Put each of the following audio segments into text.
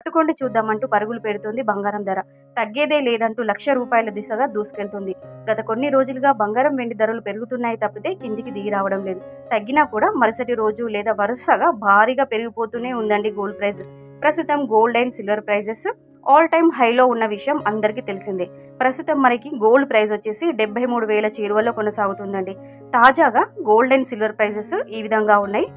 పట్టుకోండి చూద్దామంటూ పరుగులు పెడుతుంది బంగారం ధర. తగ్గేదే లేదంటూ ₹1,00,000 దిశగా దూసుకెళ్తుంది. గత కొన్ని రోజులుగా బంగారం వెండి ధరలు పెరుగుతున్నాయి తప్పితే కిందికి దిగి రావడం లేదు. తగ్గినా కూడా మరుసటి రోజు లేదా వరుసగా భారీగా పెరిగిపోతూనే ఉందండి గోల్డ్ ప్రైస్. ప్రస్తుతం gold and silver prices all time హైలో ఉన్న విషయం అందరికీ తెలిసిందే. ప్రస్తుతం మనకి గోల్డ్ ప్రైస్ వచ్చేసి 73,000 చేరువలో కొనసాగుతుందండి. తాజాగా గోల్డ్ అండ్ సిల్వర్ ప్రైజెస్ ఈ విధంగా ఉన్నాయి.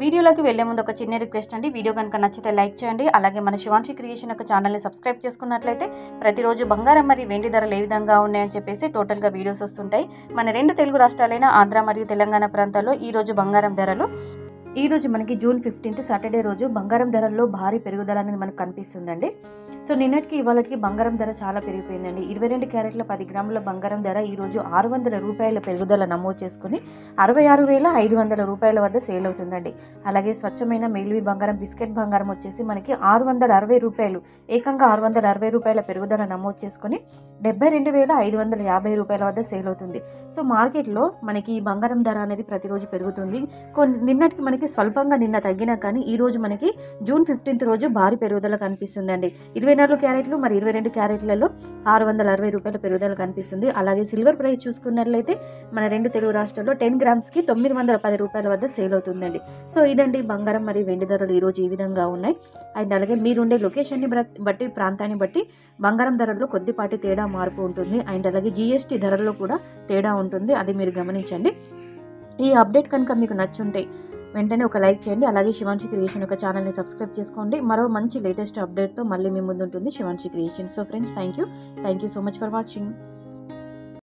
వీడియోలోకి వెళ్లే ముందు ఒక చిన్న రిక్వెస్ట్ అండి, వీడియో కనుక నచ్చితే లైక్ చేయండి. అలాగే మన శివాన్షి క్రియేషన్ యొక్క ఛానల్ని సబ్స్క్రైబ్ చేసుకున్నట్లయితే ప్రతిరోజు బంగారం మరియు వెండి ధరలు ఏ విధంగా ఉన్నాయని చెప్పేసి టోటల్గా వీడియోస్ వస్తుంటాయి. మన 2 తెలుగు రాష్ట్రాలైన ఆంధ్ర మరియు తెలంగాణ ప్రాంతాల్లో ఈరోజు బంగారం ధరలు ఈరోజు మనకి జూన్ 15 సాటర్డే రోజు బంగారం ధరల్లో భారీ పెరుగుదల అనేది మనకు కనిపిస్తుందండి. సో నిన్నటికి ఇవాళకి బంగారం ధర చాలా పెరిగిపోయిందండి. 22 క్యారెట్ల 10 గ్రాముల బంగారం ధర ఈరోజు ₹600 పెరుగుదల నమోదు చేసుకుని ₹66,500 వద్ద సేల్ అవుతుందండి. అలాగే స్వచ్ఛమైన మేలివి బంగారం బిస్కెట్ బంగారం వచ్చేసి మనకి ₹660, ఏకంగా ₹660 పెరుగుదల నమోదు చేసుకుని ₹72,550 వద్ద సేల్ అవుతుంది. సో మార్కెట్లో మనకి ఈ బంగారం ధర అనేది ప్రతిరోజు పెరుగుతుంది. నిన్నటికి మనకి స్వల్పంగా నిన్న తగ్గినా కానీ ఈ రోజు మనకి జూన్ 15 రోజు భారీ పెరుగుదల కనిపిస్తుందండి. 24 క్యారెట్లు మరి 22 క్యారెట్లలో ₹660 పెరుగుదల కనిపిస్తుంది. అలాగే సిల్వర్ ప్రైస్ చూసుకున్నట్లయితే మన 2 తెలుగు రాష్ట్రాల్లో 10 గ్రామ్స్కి ₹910 వద్ద సేల్ అవుతుందండి. సో ఇదండి బంగారం మరియు వెండి ధరలు ఈరోజు ఈ విధంగా ఉన్నాయి. అండ్ అలాగే మీరుండే లొకేషన్ని బట్టి ప్రాంతాన్ని బట్టి బంగారం ధరల్లో కొద్దిపాటి తేడా మార్పు ఉంటుంది. అండ్ అలాగే GST ధరల్లో కూడా తేడా ఉంటుంది, అది మీరు గమనించండి. ఈ అప్డేట్ కనుక మీకు నచ్చుంటే వెంటనే ఒక లైక్ చేయండి. అలాగే శివాన్షి క్రియేషన్ యొక్క ఛానల్ని సబ్స్క్రైబ్ చేసుకోండి. మరో మంచి లేటెస్ట్ అప్డేట్తో మళ్ళీ మీ ముందు ఉంటుంది Shivanshi creation. So friends, thank you so much for watching.